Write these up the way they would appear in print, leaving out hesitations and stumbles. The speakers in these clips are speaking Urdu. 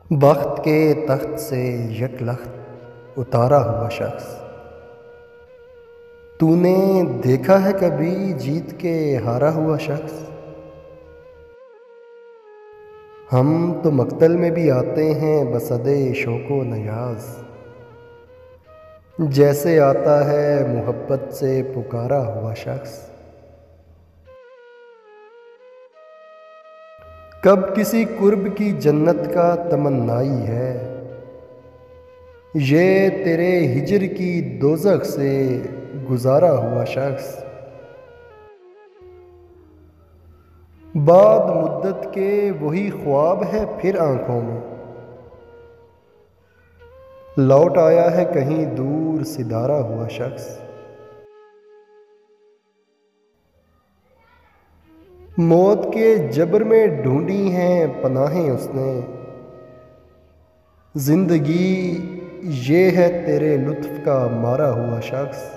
بخت کے تخت سے یک لخت اتارا ہوا شخص، تو نے دیکھا ہے کبھی جیت کے ہارا ہوا شخص؟ ہم تو مقتل میں بھی آتے ہیں بصدِ شوق و نیاز، جیسے آتا ہے محبت سے پکارا ہوا شخص۔ کب کسی قرب کی جنت کا تمنائی ہے، یہ تیرے ہجر کی دوزخ سے گزارا ہوا شخص۔ بعد مدت کے وہی خواب ہے پھر آنکھوں میں، لوٹ آیا ہے کہیں دور سدھارا ہوا شخص۔ موت کے جبر میں ڈھونڈی ہیں پناہیں اس نے، زندگی یہ ہے تیرے لطف کا مارا ہوا شخص۔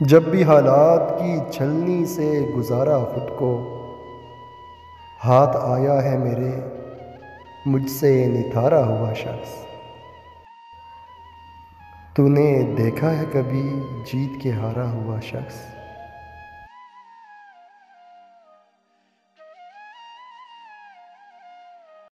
جب بھی حالات کی چھلنی سے گزارا خود کو، ہاتھ آیا ہے میرے مجھ سے نتھارا ہوا شخص۔ تو نے دیکھا ہے کبھی جیت کے ہارا ہوا شخص؟